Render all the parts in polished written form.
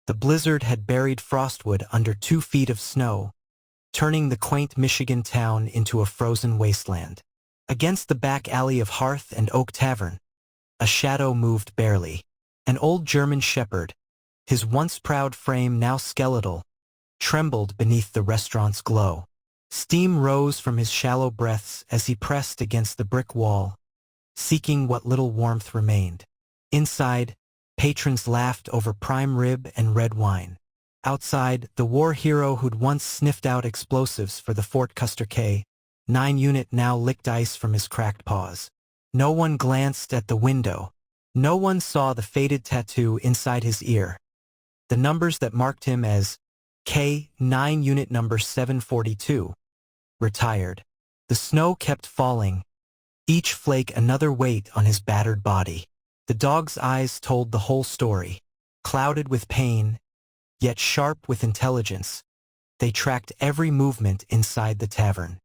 The blizzard had buried Frostwood under 2 feet of snow, turning the quaint Michigan town into a frozen wasteland. Against the back alley of Hearth and Oak Tavern, a shadow moved barely. An old German shepherd, his once proud frame now skeletal, trembled beneath the restaurant's glow. Steam rose from his shallow breaths as he pressed against the brick wall, seeking what little warmth remained. Inside, patrons laughed over prime rib and red wine. Outside, the war hero who'd once sniffed out explosives for the Fort Custer K-9 unit now licked ice from his cracked paws. No one glanced at the window. No one saw the faded tattoo inside his ear. The numbers that marked him as K-9 unit number 742, retired. The snow kept falling, each flake another weight on his battered body. The dog's eyes told the whole story. Clouded with pain, yet sharp with intelligence, they tracked every movement inside the tavern.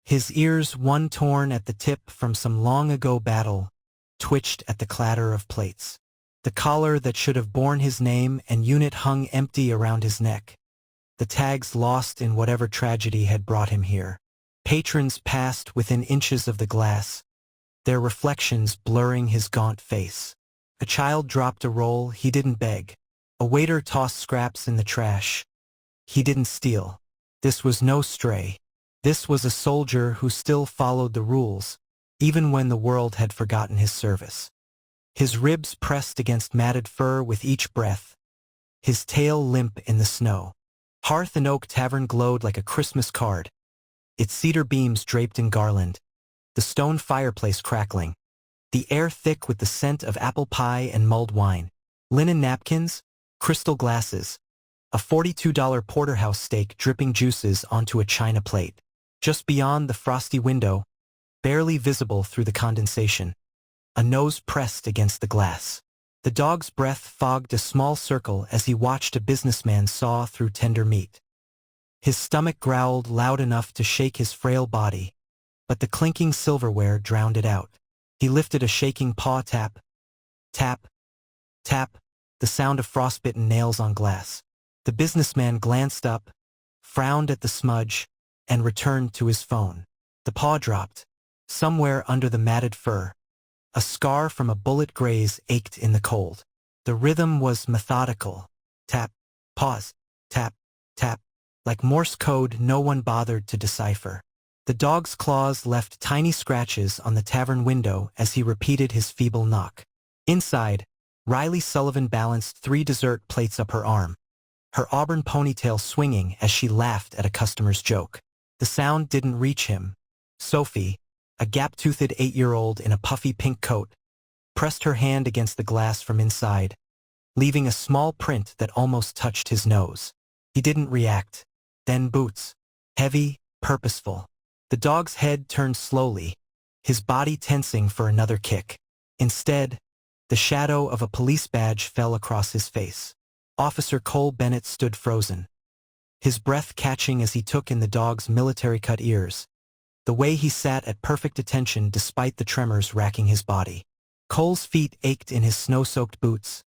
His ears, one torn at the tip from some long-ago battle, twitched at the clatter of plates. The collar that should have borne his name and unit hung empty around his neck. The tags lost in whatever tragedy had brought him here. Patrons passed within inches of the glass, their reflections blurring his gaunt face. A child dropped a roll he didn't beg. A waiter tossed scraps in the trash. He didn't steal. This was no stray. This was a soldier who still followed the rules, even when the world had forgotten his service. His ribs pressed against matted fur with each breath, his tail limp in the snow. Hearth and Oak Tavern glowed like a Christmas card, its cedar beams draped in garland, the stone fireplace crackling, the air thick with the scent of apple pie and mulled wine, linen napkins, crystal glasses, a $42 porterhouse steak dripping juices onto a china plate. Just beyond the frosty window, barely visible through the condensation, a nose pressed against the glass. The dog's breath fogged a small circle as he watched a businessman saw through tender meat. His stomach growled loud enough to shake his frail body, but the clinking silverware drowned it out. He lifted a shaking paw. Tap, tap, tap, the sound of frostbitten nails on glass. The businessman glanced up, frowned at the smudge, and returned to his phone. The paw dropped. Somewhere under the matted fur, a scar from a bullet graze ached in the cold. The rhythm was methodical. Tap, pause, tap, tap. Like Morse code no one bothered to decipher. The dog's claws left tiny scratches on the tavern window as he repeated his feeble knock. Inside, Riley Sullivan balanced 3 dessert plates up her arm, her auburn ponytail swinging as she laughed at a customer's joke. The sound didn't reach him. Sophie, a gap-toothed 8-year-old in a puffy pink coat, pressed her hand against the glass from inside, leaving a small print that almost touched his nose. He didn't react. Then boots. Heavy, purposeful. The dog's head turned slowly, his body tensing for another kick. Instead, the shadow of a police badge fell across his face. Officer Cole Bennett stood frozen, his breath catching as he took in the dog's military-cut ears, the way he sat at perfect attention despite the tremors racking his body. Cole's feet ached in his snow-soaked boots,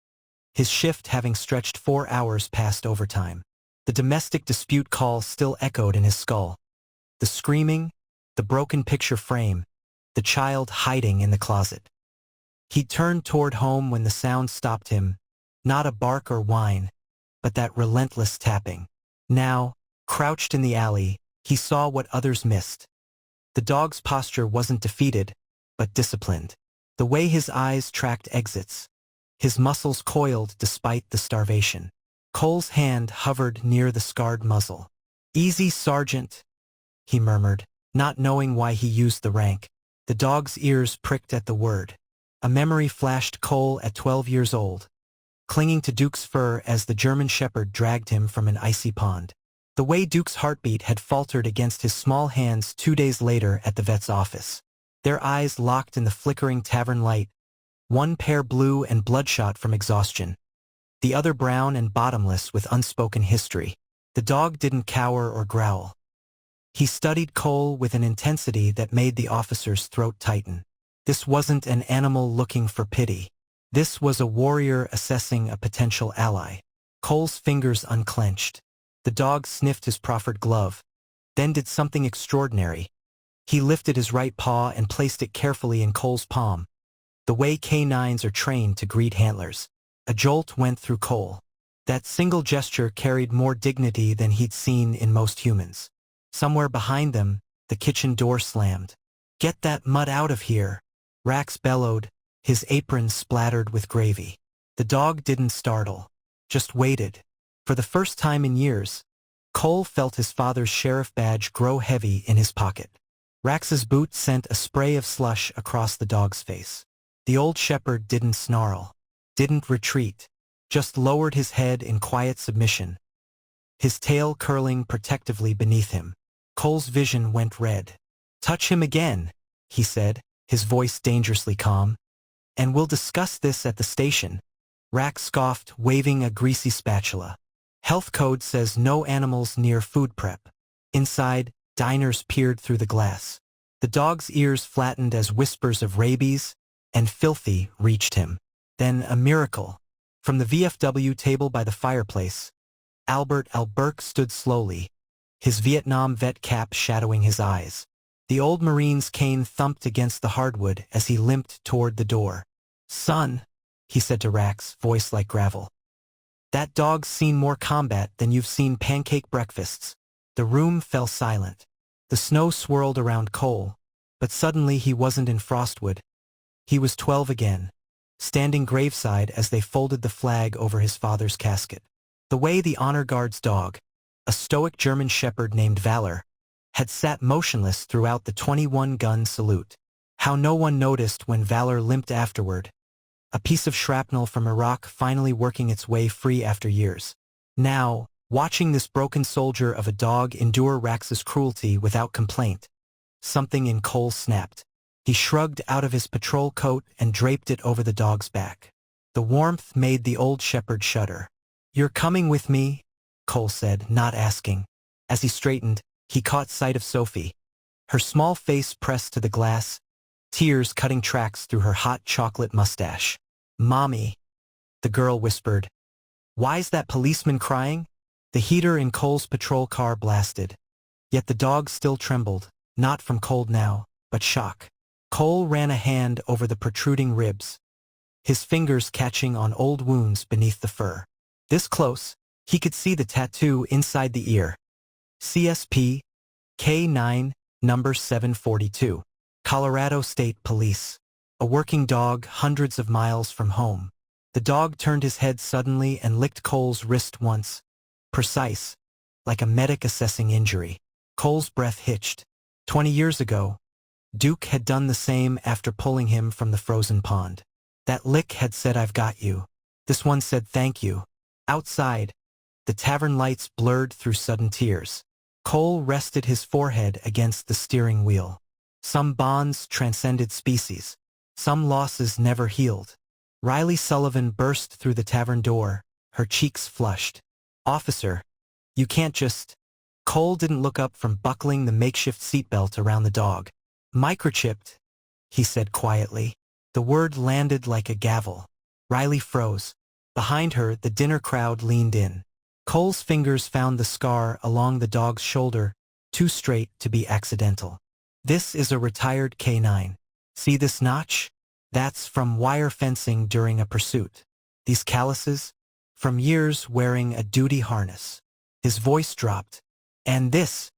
his shift having stretched 4 hours past overtime. The domestic dispute call still echoed in his skull. The screaming, the broken picture frame, the child hiding in the closet. He turned toward home when the sound stopped him, not a bark or whine, but that relentless tapping. Now, crouched in the alley, he saw what others missed. The dog's posture wasn't defeated, but disciplined. The way his eyes tracked exits, his muscles coiled despite the starvation. Cole's hand hovered near the scarred muzzle. "Easy, Sergeant," he murmured, not knowing why he used the rank. The dog's ears pricked at the word. A memory flashed Cole at 12 years old, clinging to Duke's fur as the German shepherd dragged him from an icy pond. The way Duke's heartbeat had faltered against his small hands 2 days later at the vet's office. Their eyes locked in the flickering tavern light, one pair blue and bloodshot from exhaustion, the other brown and bottomless with unspoken history. The dog didn't cower or growl. He studied Cole with an intensity that made the officer's throat tighten. This wasn't an animal looking for pity. This was a warrior assessing a potential ally. Cole's fingers unclenched. The dog sniffed his proffered glove, then did something extraordinary. He lifted his right paw and placed it carefully in Cole's palm, the way canines are trained to greet handlers. A jolt went through Cole. That single gesture carried more dignity than he'd seen in most humans. Somewhere behind them, the kitchen door slammed. "Get that mutt out of here," Rax bellowed, his apron splattered with gravy. The dog didn't startle, just waited. For the first time in years, Cole felt his father's sheriff badge grow heavy in his pocket. Rax's boot sent a spray of slush across the dog's face. The old shepherd didn't snarl, didn't retreat, just lowered his head in quiet submission, his tail curling protectively beneath him. Cole's vision went red. "Touch him again," he said, his voice dangerously calm. "And we'll discuss this at the station," Rax scoffed, waving a greasy spatula. "Health code says no animals near food prep." Inside, diners peered through the glass. The dog's ears flattened as whispers of rabies and filthy reached him. Then a miracle. From the VFW table by the fireplace, Albert Alberk stood slowly, his Vietnam vet cap shadowing his eyes. The old Marine's cane thumped against the hardwood as he limped toward the door. "Son," he said to Rax, voice like gravel, "that dog's seen more combat than you've seen pancake breakfasts." The room fell silent. The snow swirled around Cole, but suddenly he wasn't in Frostwood. He was 12 again, standing graveside as they folded the flag over his father's casket. The way the honor guard's dog, a stoic German shepherd named Valor, had sat motionless throughout the 21-gun salute. How no one noticed when Valor limped afterward, a piece of shrapnel from Iraq finally working its way free after years. Now, watching this broken soldier of a dog endure Rax's cruelty without complaint, something in Cole snapped. He shrugged out of his patrol coat and draped it over the dog's back. The warmth made the old shepherd shudder. "You're coming with me?" Cole said, not asking. As he straightened, he caught sight of Sophie, her small face pressed to the glass, tears cutting tracks through her hot chocolate mustache. "Mommy," the girl whispered. "Why's that policeman crying?" The heater in Cole's patrol car blasted. Yet the dog still trembled, not from cold now, but shock. Cole ran a hand over the protruding ribs, his fingers catching on old wounds beneath the fur. This close, he could see the tattoo inside the ear. CSP, K9, number 742. Colorado State Police. A working dog hundreds of miles from home. The dog turned his head suddenly and licked Cole's wrist once. Precise, like a medic assessing injury. Cole's breath hitched. 20 years ago, Duke had done the same after pulling him from the frozen pond. That lick had said, "I've got you." This one said, "Thank you." Outside, the tavern lights blurred through sudden tears. Cole rested his forehead against the steering wheel. Some bonds transcended species. Some losses never healed. Riley Sullivan burst through the tavern door, her cheeks flushed. "Officer, you can't just..." Cole didn't look up from buckling the makeshift seatbelt around the dog. "Microchipped," he said quietly. The word landed like a gavel. Riley froze. Behind her, the dinner crowd leaned in. Cole's fingers found the scar along the dog's shoulder, too straight to be accidental. "This is a retired K9. See this notch? That's from wire fencing during a pursuit. These calluses? From years wearing a duty harness." His voice dropped. "And this?"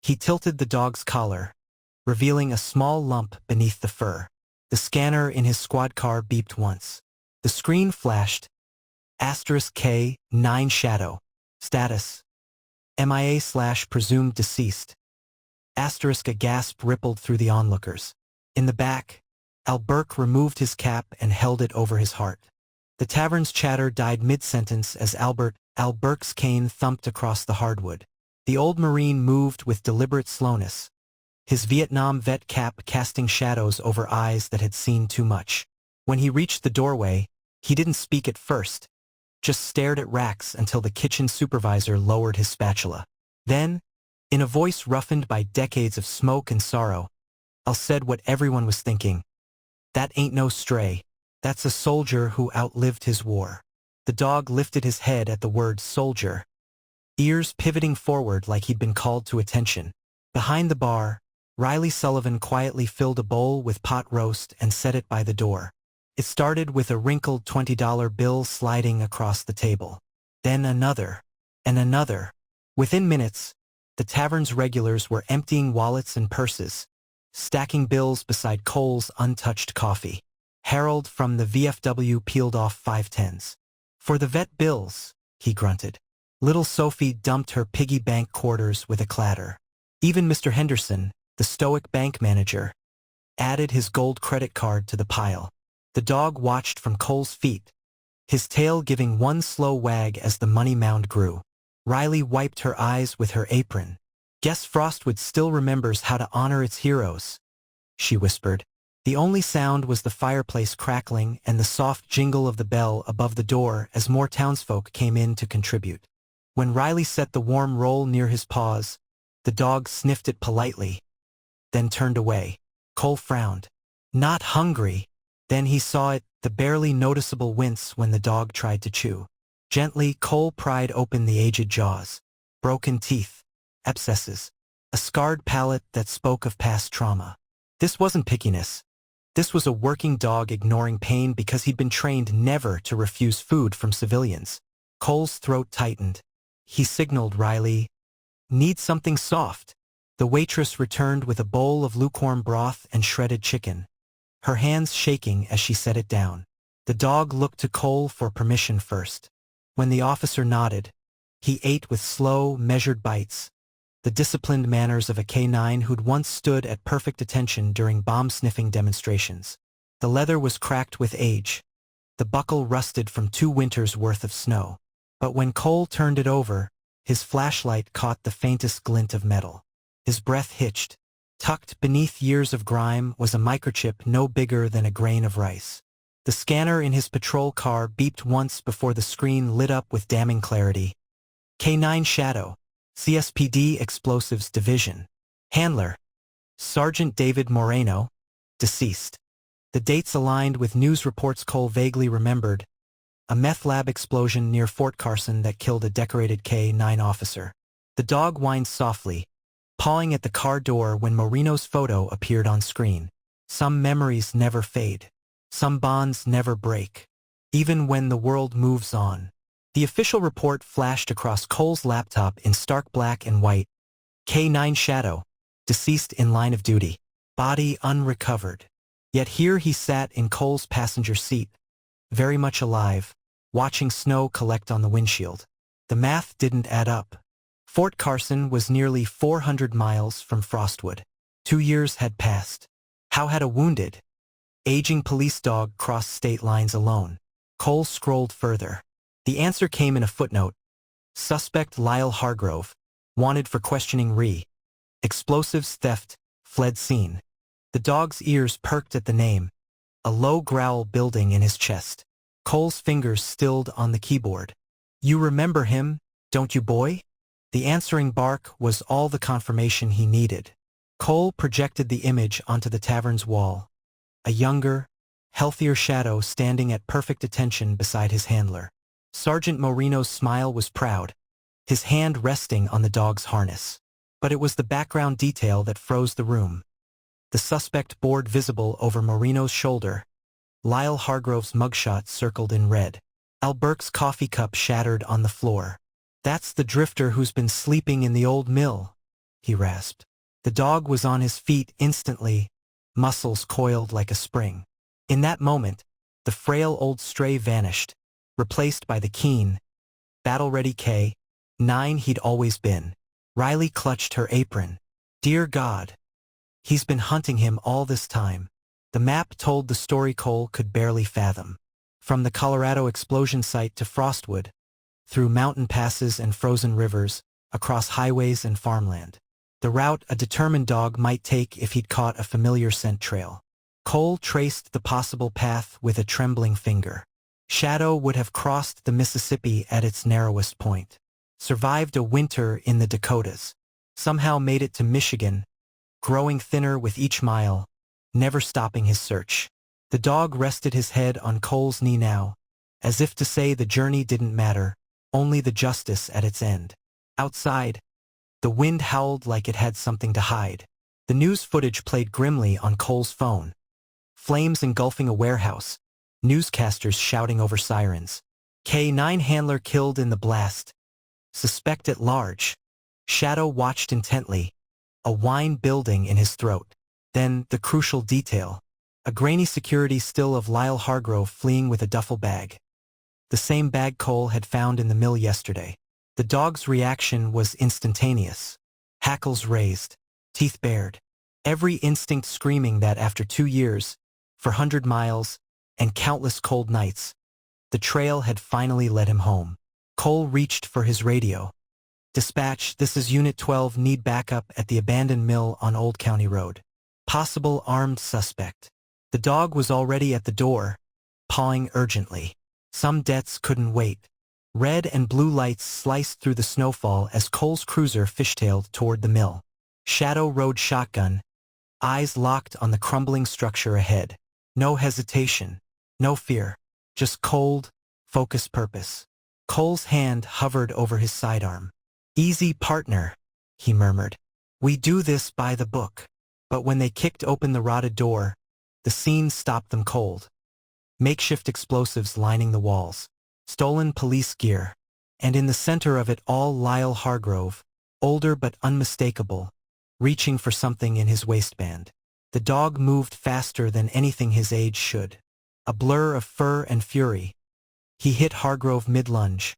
He tilted the dog's collar, revealing a small lump beneath the fur. The scanner in his squad car beeped once. The screen flashed. *K9 Shadow. Status: MIA/presumed deceased. *A gasp rippled through the onlookers. In the back, Alberk removed his cap and held it over his heart. The tavern's chatter died mid-sentence as Alberk's cane thumped across the hardwood. The old Marine moved with deliberate slowness, his Vietnam vet cap casting shadows over eyes that had seen too much. When he reached the doorway, he didn't speak at first, just stared at Rax until the kitchen supervisor lowered his spatula. Then, in a voice roughened by decades of smoke and sorrow, Al said what everyone was thinking. "That ain't no stray. That's a soldier who outlived his war." The dog lifted his head at the word soldier, ears pivoting forward like he'd been called to attention. Behind the bar, Riley Sullivan quietly filled a bowl with pot roast and set it by the door. It started with a wrinkled $20 bill sliding across the table. Then another, and another. Within minutes, the tavern's regulars were emptying wallets and purses, stacking bills beside Cole's untouched coffee. Harold from the VFW peeled off 5 tens. "For the vet bills," he grunted. Little Sophie dumped her piggy bank quarters with a clatter. Even Mr. Henderson, the stoic bank manager, added his gold credit card to the pile. The dog watched from Cole's feet, his tail giving one slow wag as the money mound grew. Riley wiped her eyes with her apron. "Guess Frostwood still remembers how to honor its heroes," she whispered. The only sound was the fireplace crackling and the soft jingle of the bell above the door as more townsfolk came in to contribute. When Riley set the warm roll near his paws, the dog sniffed it politely, then turned away. Cole frowned. "Not hungry." Then he saw it, the barely noticeable wince when the dog tried to chew. Gently, Cole pried open the aged jaws. Broken teeth, abscesses, a scarred palate that spoke of past trauma. This wasn't pickiness. This was a working dog ignoring pain because he'd been trained never to refuse food from civilians. Cole's throat tightened. He signaled Riley, "Need something soft." The waitress returned with a bowl of lukewarm broth and shredded chicken, her hands shaking as she set it down. The dog looked to Cole for permission first. When the officer nodded, he ate with slow, measured bites, the disciplined manners of a K-9 who'd once stood at perfect attention during bomb-sniffing demonstrations. The leather was cracked with age, the buckle rusted from 2 winters' worth of snow. But when Cole turned it over, his flashlight caught the faintest glint of metal. His breath hitched. Tucked beneath years of grime was a microchip no bigger than a grain of rice. The scanner in his patrol car beeped once before the screen lit up with damning clarity. K-9 Shadow, CSPD Explosives Division. Handler, Sergeant David Moreno, deceased. The dates aligned with news reports Cole vaguely remembered. A meth lab explosion near Fort Carson that killed a decorated K-9 officer. The dog whined softly, pawing at the car door when Moreno's photo appeared on screen. Some memories never fade. Some bonds never break. Even when the world moves on. The official report flashed across Cole's laptop in stark black and white. K-9 Shadow, deceased in line of duty. Body unrecovered. Yet here he sat in Cole's passenger seat, very much alive, watching snow collect on the windshield. The math didn't add up. Fort Carson was nearly 400 miles from Frostwood. 2 years had passed. How had a wounded, aging police dog crossed state lines alone? Cole scrolled further. The answer came in a footnote. Suspect Lyle Hargrove, wanted for questioning re. Explosives theft, fled scene. The dog's ears perked at the name, a low growl building in his chest. Cole's fingers stilled on the keyboard. "You remember him, don't you, boy?" The answering bark was all the confirmation he needed. Cole projected the image onto the tavern's wall. A younger, healthier Shadow standing at perfect attention beside his handler. Sergeant Moreno's smile was proud, his hand resting on the dog's harness. But it was the background detail that froze the room. The suspect board visible over Moreno's shoulder, Lyle Hargrove's mugshot circled in red. Al Burke's coffee cup shattered on the floor. "That's the drifter who's been sleeping in the old mill," he rasped. The dog was on his feet instantly, muscles coiled like a spring. In that moment, the frail old stray vanished, replaced by the keen, battle-ready K-9 he'd always been. Riley clutched her apron. Dear God, he's been hunting him all this time. The map told the story Cole could barely fathom. From the Colorado explosion site to Frostwood, through mountain passes and frozen rivers, across highways and farmland. The route a determined dog might take if he'd caught a familiar scent trail. Cole traced the possible path with a trembling finger. Shadow would have crossed the Mississippi at its narrowest point, survived a winter in the Dakotas, somehow made it to Michigan, growing thinner with each mile, never stopping his search. The dog rested his head on Cole's knee now, as if to say the journey didn't matter, only the justice at its end. Outside, the wind howled like it had something to hide. The news footage played grimly on Cole's phone. Flames engulfing a warehouse, newscasters shouting over sirens. K9 handler killed in the blast. Suspect at large. Shadow watched intently, a whine building in his throat. Then, the crucial detail. A grainy security still of Lyle Hargrove fleeing with a duffel bag. The same bag Cole had found in the mill yesterday. The dog's reaction was instantaneous. Hackles raised, teeth bared. Every instinct screaming that after 2 years, for 100 miles, and countless cold nights, the trail had finally led him home. Cole reached for his radio. Dispatch, this is Unit 12, need backup at the abandoned mill on Old County Road. Possible armed suspect. The dog was already at the door, pawing urgently. Some debts couldn't wait. Red and blue lights sliced through the snowfall as Cole's cruiser fishtailed toward the mill. Shadow rode shotgun, eyes locked on the crumbling structure ahead. No hesitation, no fear, just cold, focused purpose. Cole's hand hovered over his sidearm. Easy, partner, he murmured. We do this by the book. But when they kicked open the rotted door, the scene stopped them cold. Makeshift explosives lining the walls. Stolen police gear. And in the center of it all Lyle Hargrove, older but unmistakable, reaching for something in his waistband. The dog moved faster than anything his age should. A blur of fur and fury. He hit Hargrove mid-lunge,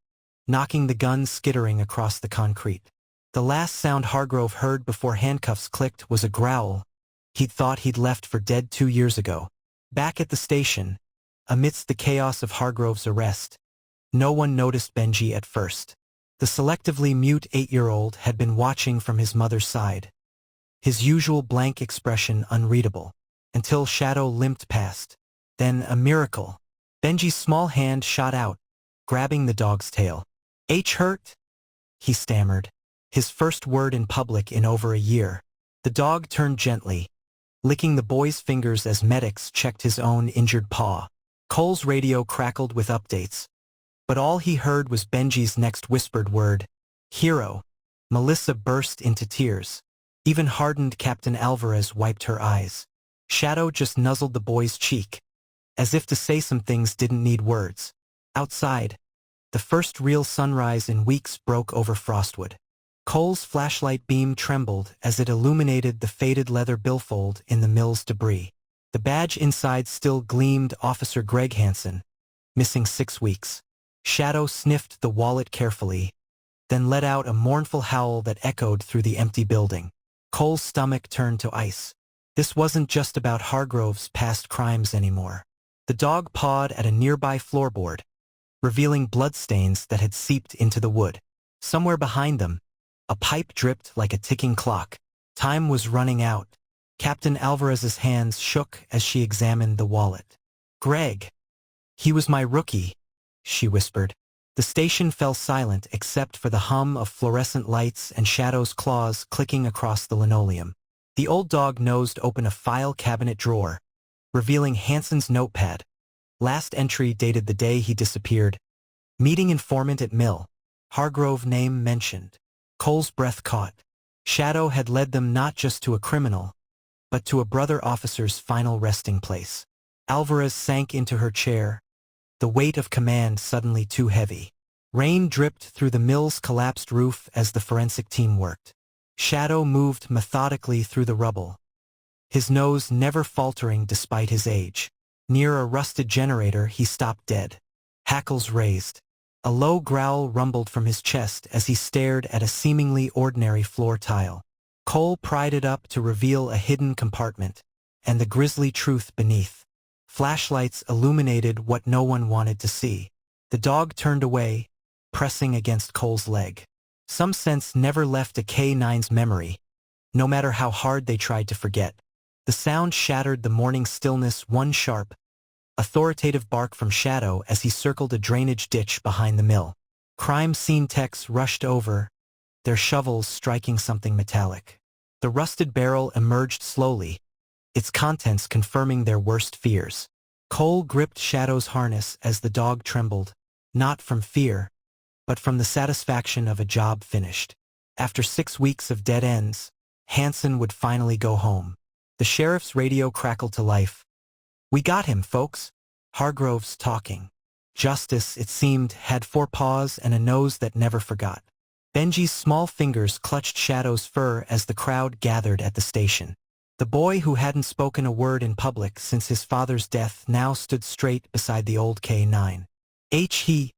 knocking the gun skittering across the concrete. The last sound Hargrove heard before handcuffs clicked was a growl he'd thought he'd left for dead 2 years ago. Back at the station, amidst the chaos of Hargrove's arrest, no one noticed Benji at first. The selectively mute 8-year-old had been watching from his mother's side, his usual blank expression unreadable, until Shadow limped past. Then a miracle. Benji's small hand shot out, grabbing the dog's tail. "H hurt?" he stammered, his first word in public in over a year. The dog turned gently, licking the boy's fingers as medics checked his own injured paw. Cole's radio crackled with updates, but all he heard was Benji's next whispered word, "Hero." Melissa burst into tears. Even hardened Captain Alvarez wiped her eyes. Shadow just nuzzled the boy's cheek, as if to say some things didn't need words. Outside, the first real sunrise in weeks broke over Frostwood. Cole's flashlight beam trembled as it illuminated the faded leather billfold in the mill's debris. The badge inside still gleamed Officer Greg Hansen, missing 6 weeks. Shadow sniffed the wallet carefully, then let out a mournful howl that echoed through the empty building. Cole's stomach turned to ice. This wasn't just about Hargrove's past crimes anymore. The dog pawed at a nearby floorboard, revealing bloodstains that had seeped into the wood. Somewhere behind them, a pipe dripped like a ticking clock. Time was running out. Captain Alvarez's hands shook as she examined the wallet. "Greg. He was my rookie," she whispered. The station fell silent except for the hum of fluorescent lights and Shadow's claws clicking across the linoleum. The old dog nosed open a file cabinet drawer, revealing Hansen's notepad. Last entry dated the day he disappeared. Meeting informant at mill. Hargrove name mentioned. Cole's breath caught. Shadow had led them not just to a criminal, but to a brother officer's final resting place. Alvarez sank into her chair, the weight of command suddenly too heavy. Rain dripped through the mill's collapsed roof as the forensic team worked. Shadow moved methodically through the rubble, his nose never faltering despite his age. Near a rusted generator, he stopped dead. Hackles raised. A low growl rumbled from his chest as he stared at a seemingly ordinary floor tile. Cole pried it up to reveal a hidden compartment, and the grisly truth beneath. Flashlights illuminated what no one wanted to see. The dog turned away, pressing against Cole's leg. Some sense never left a K9's memory, no matter how hard they tried to forget. The sound shattered the morning stillness, one sharp, authoritative bark from Shadow as he circled a drainage ditch behind the mill. Crime scene techs rushed over, their shovels striking something metallic. The rusted barrel emerged slowly, its contents confirming their worst fears. Cole gripped Shadow's harness as the dog trembled, not from fear, but from the satisfaction of a job finished. After 6 weeks of dead ends, Hanson would finally go home. The sheriff's radio crackled to life. "We got him, folks." Hargrove's talking. Justice, it seemed, had 4 paws and a nose that never forgot. Benji's small fingers clutched Shadow's fur as the crowd gathered at the station. The boy who hadn't spoken a word in public since his father's death now stood straight beside the old K9. He.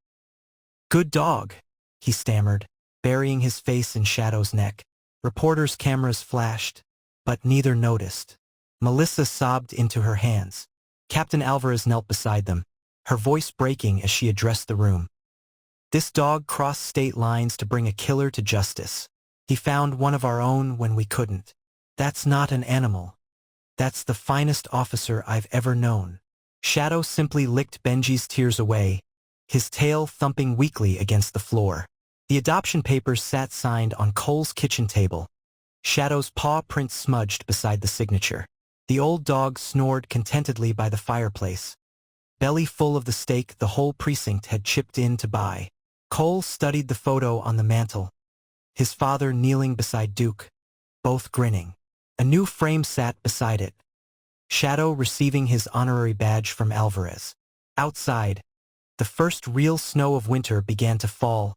"Good dog," he stammered, burying his face in Shadow's neck. Reporters' cameras flashed, but neither noticed. Melissa sobbed into her hands. Captain Alvarez knelt beside them, her voice breaking as she addressed the room. "This dog crossed state lines to bring a killer to justice. He found one of our own when we couldn't. That's not an animal. That's the finest officer I've ever known." Shadow simply licked Benji's tears away, his tail thumping weakly against the floor. The adoption papers sat signed on Cole's kitchen table. Shadow's paw print smudged beside the signature. The old dog snored contentedly by the fireplace, belly full of the steak the whole precinct had chipped in to buy. Cole studied the photo on the mantel, his father kneeling beside Duke, both grinning. A new frame sat beside it, Shadow receiving his honorary badge from Alvarez. Outside, the first real snow of winter began to fall,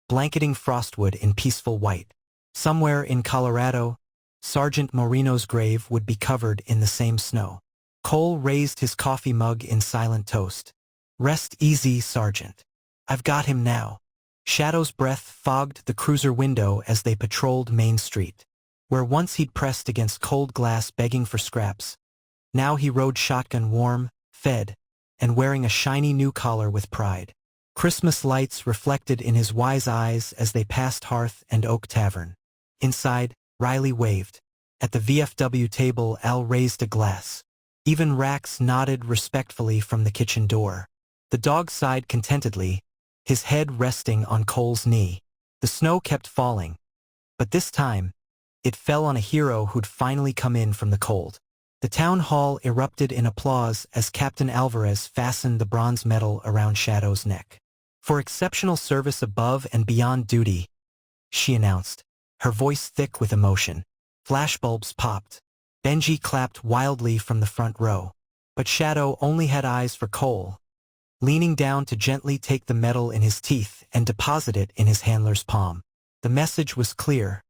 blanketing Frostwood in peaceful white. Somewhere in Colorado, Sergeant Moreno's grave would be covered in the same snow. Cole raised his coffee mug in silent toast. "Rest easy, Sergeant. I've got him now." Shadow's breath fogged the cruiser window as they patrolled Main Street. Where once he'd pressed against cold glass begging for scraps, now he rode shotgun warm, fed, and wearing a shiny new collar with pride. Christmas lights reflected in his wise eyes as they passed Hearth and Oak Tavern. Inside, Riley waved. At the VFW table, Al raised a glass. Even Rax nodded respectfully from the kitchen door. The dog sighed contentedly, his head resting on Cole's knee. The snow kept falling, but this time, it fell on a hero who'd finally come in from the cold. The town hall erupted in applause as Captain Alvarez fastened the bronze medal around Shadow's neck. "For exceptional service above and beyond duty," she announced, her voice thick with emotion. Flashbulbs popped. Benji clapped wildly from the front row. But Shadow only had eyes for Cole, leaning down to gently take the medal in his teeth and deposit it in his handler's palm. The message was clear.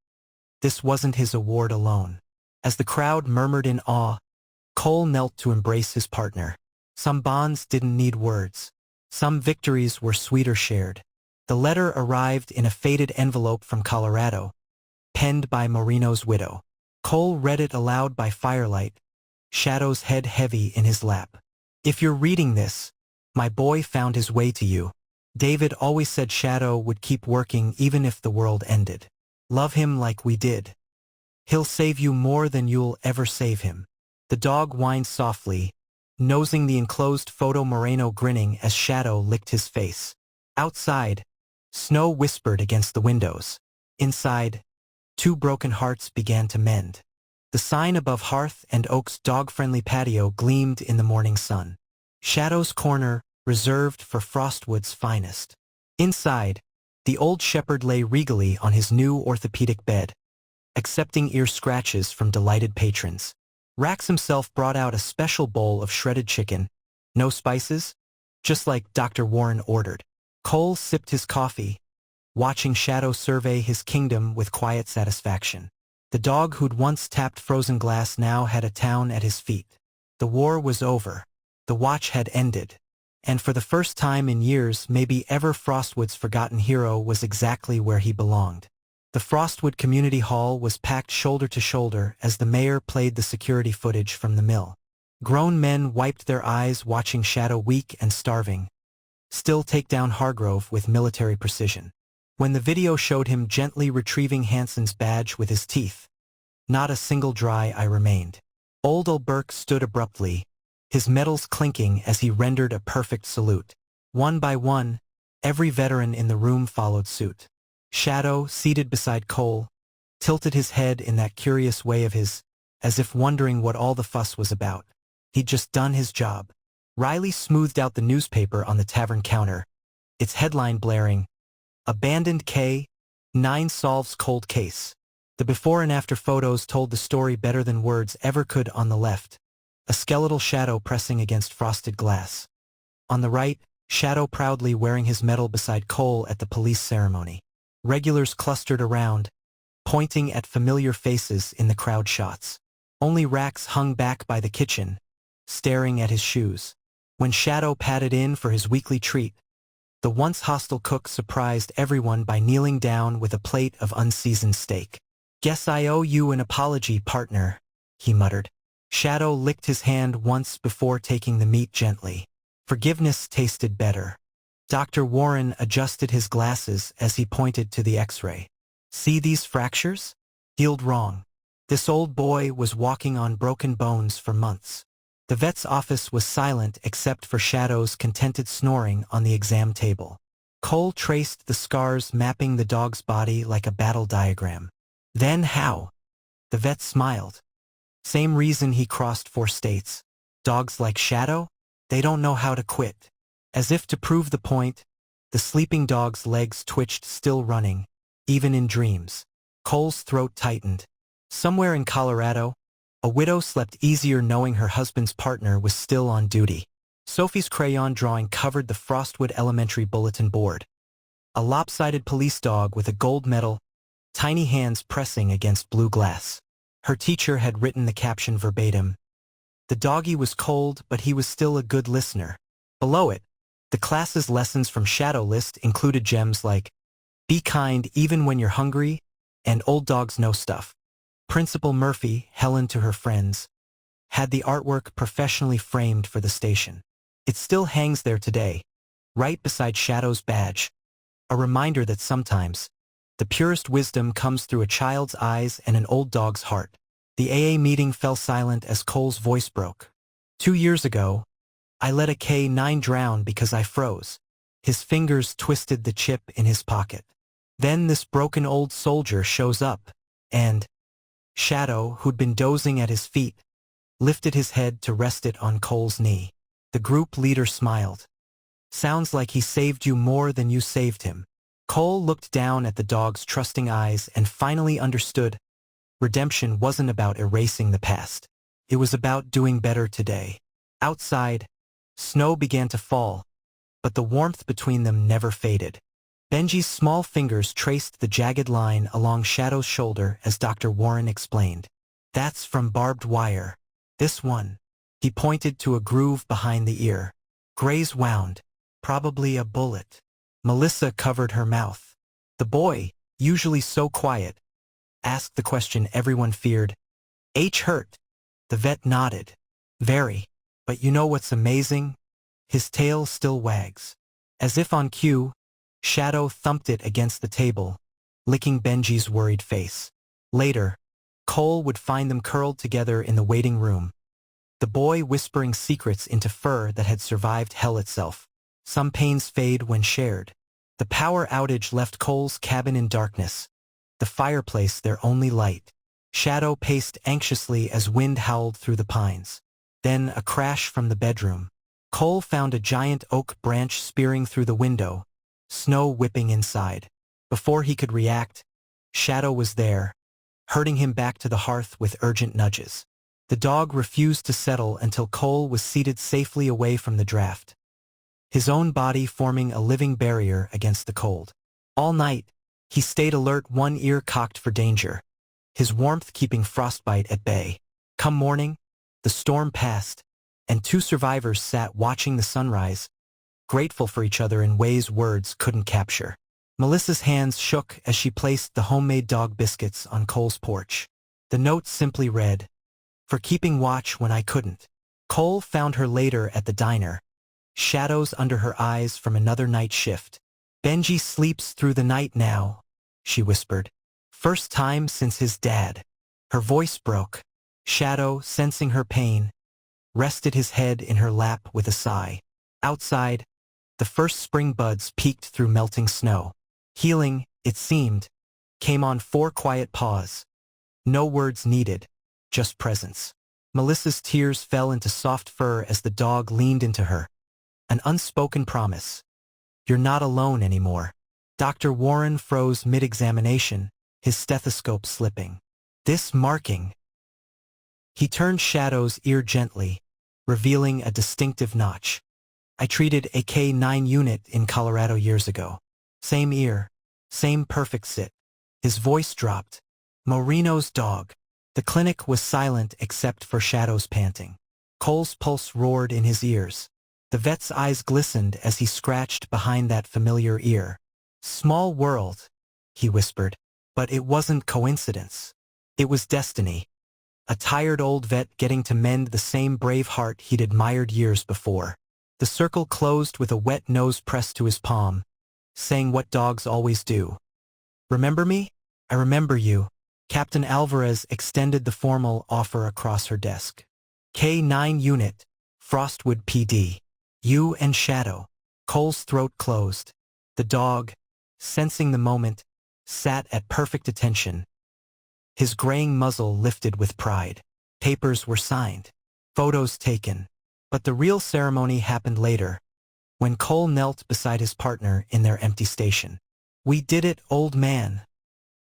This wasn't his award alone. As the crowd murmured in awe, Cole knelt to embrace his partner. Some bonds didn't need words. Some victories were sweeter shared. The letter arrived in a faded envelope from Colorado, penned by Moreno's widow. Cole read it aloud by firelight, Shadow's head heavy in his lap. "If you're reading this, my boy found his way to you. David always said Shadow would keep working even if the world ended. Love him like we did. He'll save you more than you'll ever save him." The dog whined softly, nosing the enclosed photo, Moreno grinning as Shadow licked his face. Outside, snow whispered against the windows. Inside, 2 broken hearts began to mend. The sign above Hearth and Oak's dog-friendly patio gleamed in the morning sun. Shadow's corner, reserved for Frostwood's finest. Inside, the old shepherd lay regally on his new orthopedic bed, accepting ear scratches from delighted patrons. Rax himself brought out a special bowl of shredded chicken, no spices, just like Dr. Warren ordered. Cole sipped his coffee, watching Shadow survey his kingdom with quiet satisfaction. The dog who'd once tapped frozen glass now had a town at his feet. The war was over. The watch had ended. And for the first time in years, maybe ever, Frostwood's forgotten hero was exactly where he belonged. The Frostwood Community Hall was packed shoulder to shoulder as the mayor played the security footage from the mill. Grown men wiped their eyes watching Shadow, weak and starving, still take down Hargrove with military precision. When the video showed him gently retrieving Hanson's badge with his teeth, not a single dry eye remained. Old Ulberk stood abruptly, his medals clinking as he rendered a perfect salute. One by one, every veteran in the room followed suit. Shadow, seated beside Cole, tilted his head in that curious way of his, as if wondering what all the fuss was about. He'd just done his job. Riley smoothed out the newspaper on the tavern counter, its headline blaring, "Abandoned K-9 solves cold case." The before and after photos told the story better than words ever could. On the left, a skeletal Shadow pressing against frosted glass. On the right, Shadow proudly wearing his medal beside Cole at the police ceremony. Regulars clustered around, pointing at familiar faces in the crowd shots. Only Rax hung back by the kitchen, staring at his shoes. When Shadow padded in for his weekly treat, the once hostile cook surprised everyone by kneeling down with a plate of unseasoned steak. "Guess I owe you an apology, partner," he muttered. Shadow licked his hand once before taking the meat gently. Forgiveness tasted better. Dr. Warren adjusted his glasses as he pointed to the X-ray. "See these fractures? Healed wrong. This old boy was walking on broken bones for months." The vet's office was silent except for Shadow's contented snoring on the exam table. Cole traced the scars mapping the dog's body like a battle diagram. "Then how?" The vet smiled. "Same reason he crossed 4 states. Dogs like Shadow? They don't know how to quit." As if to prove the point, the sleeping dog's legs twitched, still running, even in dreams. Cole's throat tightened. Somewhere in Colorado, a widow slept easier knowing her husband's partner was still on duty. Sophie's crayon drawing covered the Frostwood Elementary bulletin board. A lopsided police dog with a gold medal, tiny hands pressing against blue glass. Her teacher had written the caption verbatim. The doggy was cold, but he was still a good listener. Below it, the class's lessons from Shadow list included gems like, "Be kind even when you're hungry," and "Old dogs know stuff." Principal Murphy, Helen to her friends, had the artwork professionally framed for the station. It still hangs there today, right beside Shadow's badge, a reminder that sometimes the purest wisdom comes through a child's eyes and an old dog's heart. The AA meeting fell silent as Cole's voice broke. 2 years ago, I let a K-9 drown because I froze." His fingers twisted the chip in his pocket. "Then this broken old soldier shows up, and..." Shadow, who'd been dozing at his feet, lifted his head to rest it on Cole's knee. The group leader smiled. "Sounds like he saved you more than you saved him." Cole looked down at the dog's trusting eyes and finally understood. Redemption wasn't about erasing the past. It was about doing better today. Outside, snow began to fall, but the warmth between them never faded. Benji's small fingers traced the jagged line along Shadow's shoulder as Dr. Warren explained. "That's from barbed wire. This one." He pointed to a groove behind the ear. "Graze wound. Probably a bullet." Melissa covered her mouth. The boy, usually so quiet, asked the question everyone feared. "H hurt?" The vet nodded. "Very. But you know what's amazing? His tail still wags." As if on cue, Shadow thumped it against the table, licking Benji's worried face. Later, Cole would find them curled together in the waiting room, the boy whispering secrets into fur that had survived hell itself. Some pains fade when shared. The power outage left Cole's cabin in darkness, the fireplace their only light. Shadow paced anxiously as wind howled through the pines. Then a crash from the bedroom. Cole found a giant oak branch spearing through the window, snow whipping inside. Before he could react, Shadow was there, herding him back to the hearth with urgent nudges. The dog refused to settle until Cole was seated safely away from the draft, his own body forming a living barrier against the cold. All night, he stayed alert, one ear cocked for danger, his warmth keeping frostbite at bay. Come morning, the storm passed, and 2 survivors sat watching the sunrise, grateful for each other in ways words couldn't capture. Melissa's hands shook as she placed the homemade dog biscuits on Cole's porch. The note simply read, "For keeping watch when I couldn't." Cole found her later at the diner, shadows under her eyes from another night shift. "Benji sleeps through the night now," she whispered. "First time since his dad." Her voice broke. Shadow, sensing her pain, rested his head in her lap with a sigh. Outside, the first spring buds peeked through melting snow. Healing, it seemed, came on 4 quiet paws. No words needed, just presence. Melissa's tears fell into soft fur as the dog leaned into her. An unspoken promise. You're not alone anymore. Dr. Warren froze mid-examination, his stethoscope slipping. This marking. He turned Shadow's ear gently, revealing a distinctive notch. I treated a K9 unit in Colorado years ago. Same ear, same perfect sit. His voice dropped. Moreno's dog. The clinic was silent except for Shadow's panting. Cole's pulse roared in his ears. The vet's eyes glistened as he scratched behind that familiar ear. Small world, he whispered, but it wasn't coincidence. It was destiny. A tired old vet getting to mend the same brave heart he'd admired years before. The circle closed with a wet nose pressed to his palm, saying what dogs always do. Remember me? I remember you. Captain Alvarez extended the formal offer across her desk. K9 unit, Frostwood PD. You and Shadow. Cole's throat closed. The dog, sensing the moment, sat at perfect attention. His graying muzzle lifted with pride. Papers were signed. Photos taken. But the real ceremony happened later, when Cole knelt beside his partner in their empty station. We did it, old man,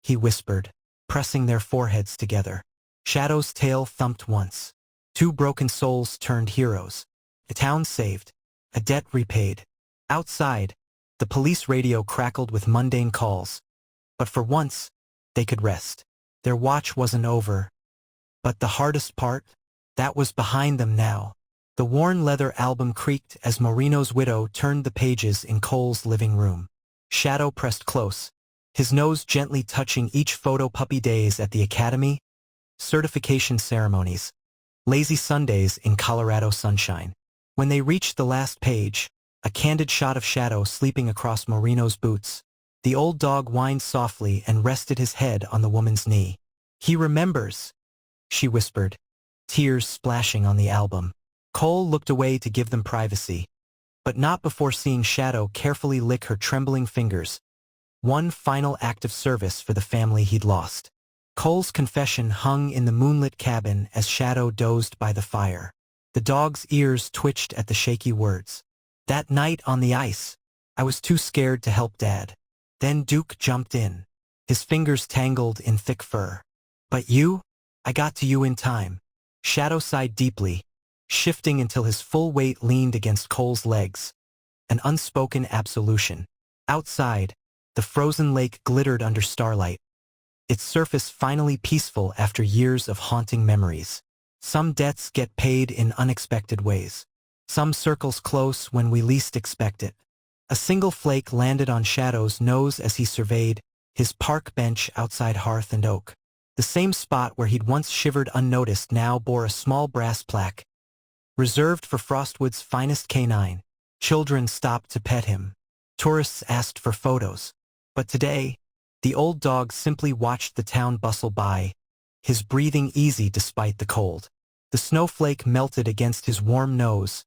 he whispered, pressing their foreheads together. Shadow's tail thumped once. 2 broken souls turned heroes. A town saved. A debt repaid. Outside, the police radio crackled with mundane calls. But for once, they could rest. Their watch wasn't over. But the hardest part? That was behind them now. The worn leather album creaked as Moreno's widow turned the pages in Cole's living room. Shadow pressed close, his nose gently touching each photo. Puppy days at the academy, certification ceremonies, lazy Sundays in Colorado sunshine. When they reached the last page, a candid shot of Shadow sleeping across Moreno's boots. The old dog whined softly and rested his head on the woman's knee. He remembers, she whispered, tears splashing on the album. Cole looked away to give them privacy, but not before seeing Shadow carefully lick her trembling fingers. One final act of service for the family he'd lost. Cole's confession hung in the moonlit cabin as Shadow dozed by the fire. The dog's ears twitched at the shaky words. That night on the ice, I was too scared to help Dad. Then Duke jumped in, his fingers tangled in thick fur. But you? I got to you in time. Shadow sighed deeply, shifting until his full weight leaned against Cole's legs. An unspoken absolution. Outside, the frozen lake glittered under starlight, its surface finally peaceful after years of haunting memories. Some debts get paid in unexpected ways. Some circles close when we least expect it. A single flake landed on Shadow's nose as he surveyed his park bench outside Hearth and Oak. The same spot where he'd once shivered unnoticed now bore a small brass plaque, reserved for Frostwood's finest canine. Children stopped to pet him. Tourists asked for photos. But today, the old dog simply watched the town bustle by, his breathing easy despite the cold. The snowflake melted against his warm nose,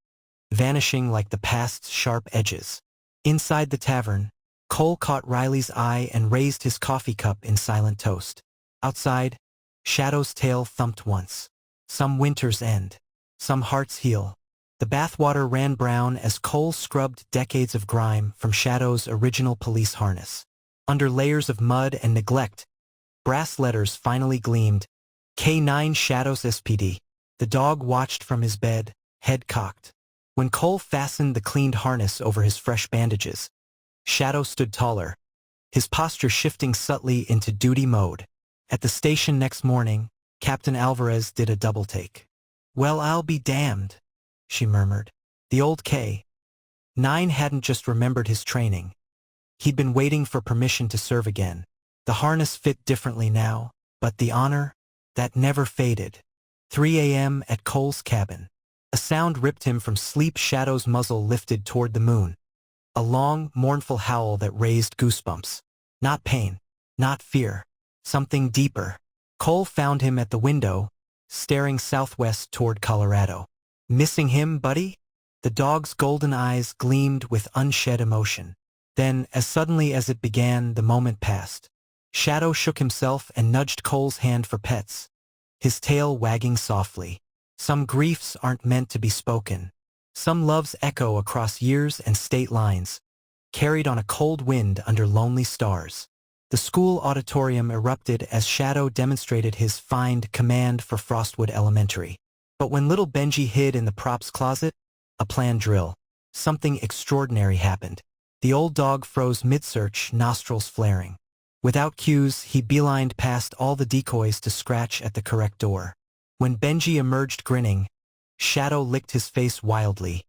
vanishing like the past's sharp edges. Inside the tavern, Cole caught Riley's eye and raised his coffee cup in silent toast. Outside, Shadow's tail thumped once. Some winters end. Some hearts heal. The bathwater ran brown as Cole scrubbed decades of grime from Shadow's original police harness. Under layers of mud and neglect, brass letters finally gleamed. K9 Shadows SPD. The dog watched from his bed, head cocked. When Cole fastened the cleaned harness over his fresh bandages, Shadow stood taller, his posture shifting subtly into duty mode. At the station next morning, Captain Alvarez did a double take. Well, I'll be damned, she murmured. The old K9 hadn't just remembered his training. He'd been waiting for permission to serve again. The harness fit differently now, but the honor, that never faded. 3 a.m. at Cole's cabin. A sound ripped him from sleep. Shadow's muzzle lifted toward the moon. A long, mournful howl that raised goosebumps. Not pain, not fear, something deeper. Cole found him at the window, staring southwest toward Colorado. Missing him, buddy? The dog's golden eyes gleamed with unshed emotion. Then, as suddenly as it began, the moment passed. Shadow shook himself and nudged Cole's hand for pets, his tail wagging softly. Some griefs aren't meant to be spoken. Some loves echo across years and state lines, carried on a cold wind under lonely stars. The school auditorium erupted as Shadow demonstrated his find command for Frostwood Elementary. But when little Benji hid in the props closet, a planned drill, something extraordinary happened. The old dog froze mid-search, nostrils flaring. Without cues, he beelined past all the decoys to scratch at the correct door. When Benji emerged grinning, Shadow licked his face wildly,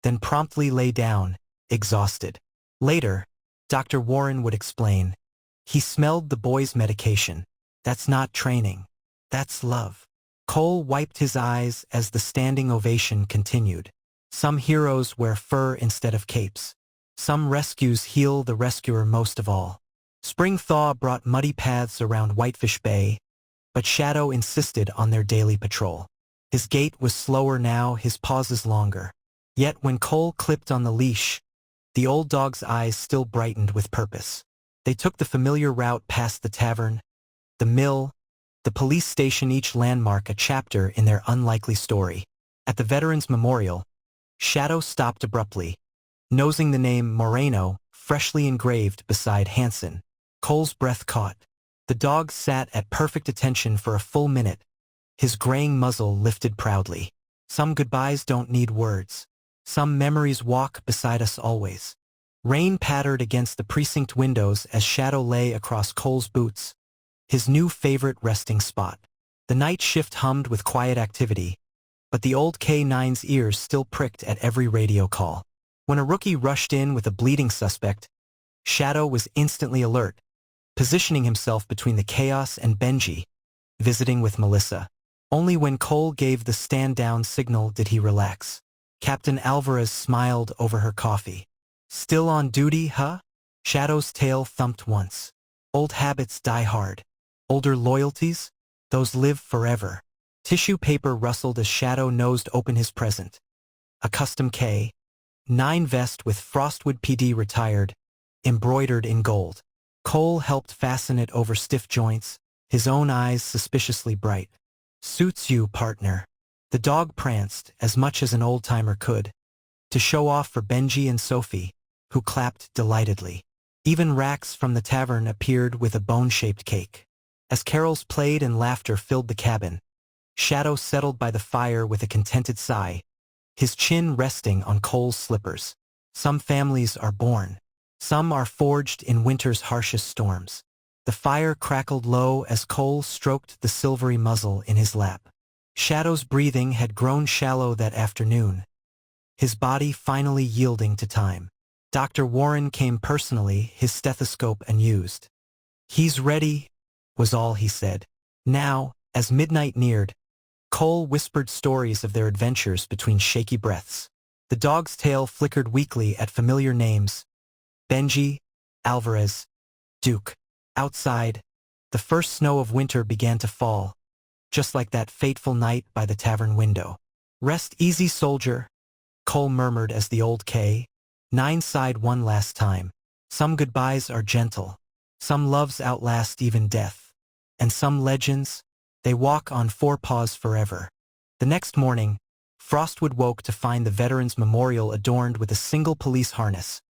then promptly lay down, exhausted. Later, Dr. Warren would explain, he smelled the boy's medication. That's not training. That's love. Cole wiped his eyes as the standing ovation continued. Some heroes wear fur instead of capes. Some rescues heal the rescuer most of all. Spring thaw brought muddy paths around Whitefish Bay, but Shadow insisted on their daily patrol. His gait was slower now, his pauses longer. Yet when Cole clipped on the leash, the old dog's eyes still brightened with purpose. They took the familiar route past the tavern, the mill, the police station, each landmark a chapter in their unlikely story. At the Veterans Memorial, Shadow stopped abruptly, nosing the name Moreno freshly engraved beside Hanson. Cole's breath caught. The dog sat at perfect attention for a full minute, his graying muzzle lifted proudly. Some goodbyes don't need words. Some memories walk beside us always. Rain pattered against the precinct windows as Shadow lay across Cole's boots, his new favorite resting spot. The night shift hummed with quiet activity, but the old K9's ears still pricked at every radio call. When a rookie rushed in with a bleeding suspect, Shadow was instantly alert, positioning himself between the chaos and Benji, visiting with Melissa. Only when Cole gave the stand-down signal did he relax. Captain Alvarez smiled over her coffee. Still on duty, huh? Shadow's tail thumped once. Old habits die hard. Older loyalties? Those live forever. Tissue paper rustled as Shadow nosed open his present. A custom K9 vest with Frostwood PD retired, embroidered in gold. Cole helped fasten it over stiff joints, his own eyes suspiciously bright. Suits you, partner. The dog pranced, as much as an old-timer could, to show off for Benji and Sophie, who clapped delightedly. Even Rax from the tavern appeared with a bone-shaped cake. As carols played and laughter filled the cabin, Shadow settled by the fire with a contented sigh, his chin resting on Cole's slippers. Some families are born. Some are forged in winter's harshest storms. The fire crackled low as Cole stroked the silvery muzzle in his lap. Shadow's breathing had grown shallow that afternoon, his body finally yielding to time. Dr. Warren came personally, his stethoscope unused. "He's ready," was all he said. Now, as midnight neared, Cole whispered stories of their adventures between shaky breaths. The dog's tail flickered weakly at familiar names: Benji, Alvarez, Duke. Outside, the first snow of winter began to fall, just like that fateful night by the tavern window. "Rest easy, soldier," Cole murmured as the old K9 sighed one last time. Some goodbyes are gentle. Some loves outlast even death. And some legends, they walk on four paws forever. The next morning, Frostwood woke to find the Veterans Memorial adorned with a single police harness,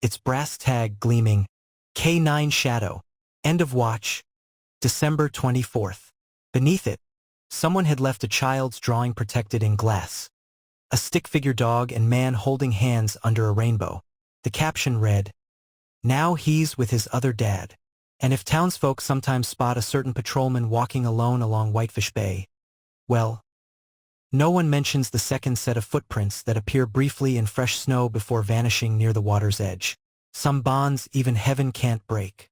its brass tag gleaming, K9 Shadow. End of watch, December 24th. Beneath it, someone had left a child's drawing protected in glass. A stick-figure dog and man holding hands under a rainbow. The caption read, "Now he's with his other dad." And if townsfolk sometimes spot a certain patrolman walking alone along Whitefish Bay, well, no one mentions the second set of footprints that appear briefly in fresh snow before vanishing near the water's edge. Some bonds even heaven can't break.